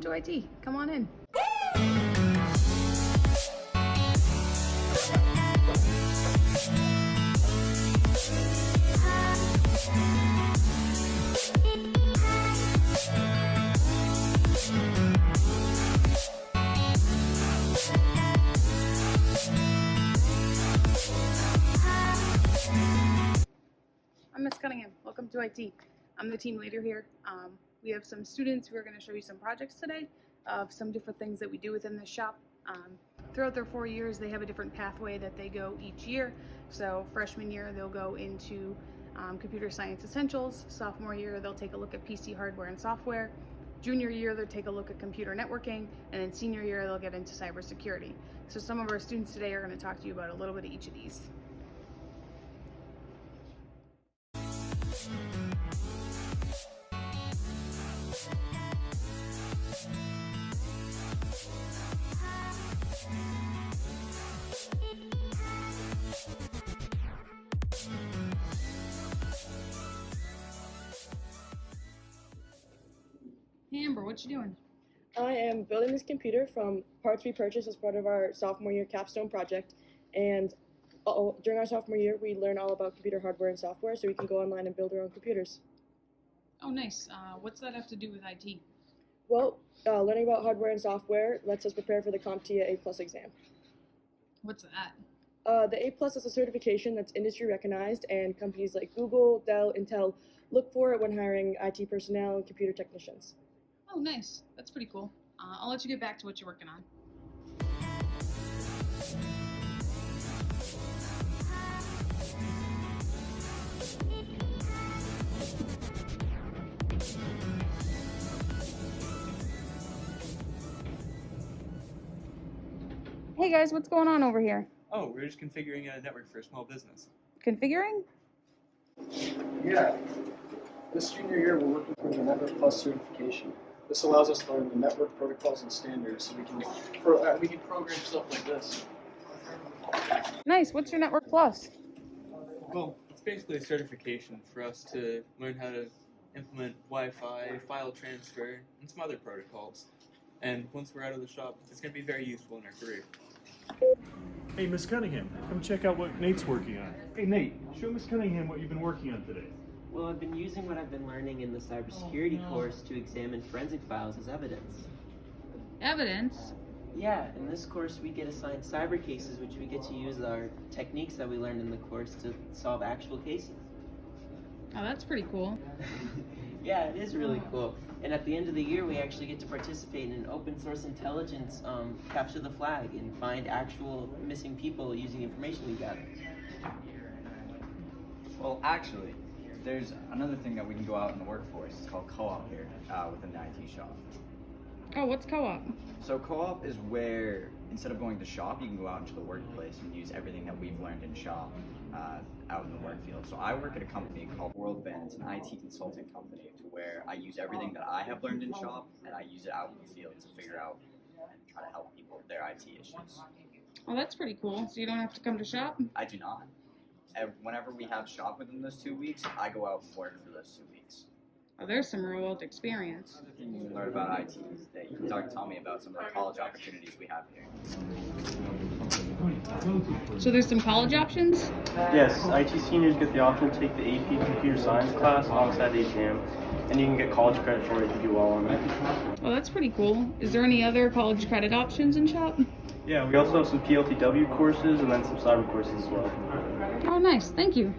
welcome to IT. Come on in. I'm Miss Cunningham. Welcome to IT. I'm the team leader here. We have some students who are going to show you some projects today of some different things that we do within the shop. Throughout their 4 years, they have a different pathway that they go each year. So freshman year, they'll go into computer science essentials. Sophomore year, they'll take a look at PC hardware and software. Junior year, they'll take a look at computer networking. And then senior year, they'll get into cybersecurity. So some of our students today are going to talk to you about a little bit of each of these. Hey Amber, what you doing? I am building this computer from parts we purchased as part of our sophomore year capstone project. And during our sophomore year, we learn all about computer hardware and software so we can go online and build our own computers. Oh, nice. What's that have to do with IT? Well, learning about hardware and software lets us prepare for the CompTIA A+ exam. What's that? The A+ is a certification that's industry recognized, and companies like Google, Dell, Intel look for it when hiring IT personnel and computer technicians. Oh, nice. That's pretty cool. I'll let you get back to what you're working on. Hey guys, what's going on over here? Oh, we're just configuring a network for a small business. Configuring? Yeah. This junior year, we're working towards a Network Plus certification. This allows us to learn the network protocols and standards, so we can program stuff like this. Nice. What's your Network Plus? Well, it's basically a certification for us to learn how to implement Wi-Fi, file transfer, and some other protocols. And once we're out of the shop, it's going to be very useful in our career. Hey, Miss Cunningham, come check out what Nate's working on. Hey, Nate, show Miss Cunningham what you've been working on today. Well, I've been using what I've been learning in the cybersecurity course to examine forensic files as evidence. Evidence? Yeah, in this course we get assigned cyber cases, which we get to use our techniques that we learned in the course to solve actual cases. Oh, that's pretty cool. Yeah, it is really cool. And at the end of the year, we actually get to participate in an open source intelligence capture the flag and find actual missing people using information we gathered. Well, actually, there's another thing that we can go out in the workforce. It's called co-op here within the IT shop. Oh, what's co-op? So co-op is where instead of going to shop, you can go out into the workplace and use everything that we've learned in shop out in the work field. So I work at a company called World Bend. It's an IT consulting company to where I use everything that I have learned in shop and I use it out in the field to figure out and try to help people with their IT issues. Oh, that's pretty cool. So you don't have to come to shop? I do not. Whenever we have shop within those 2 weeks, I go out and work for those 2 weeks. Oh, there's some real world experience. You can learn about IT. You can tell me about some of the college opportunities we have here. So there's some college options? Yes, IT seniors get the option to take the AP Computer Science class alongside the exam, and you can get college credit for it if you do well on it. Oh, that's pretty cool. Is there any other college credit options in shop? Yeah, we also have some PLTW courses and then some cyber courses as well. Oh, nice. Thank you.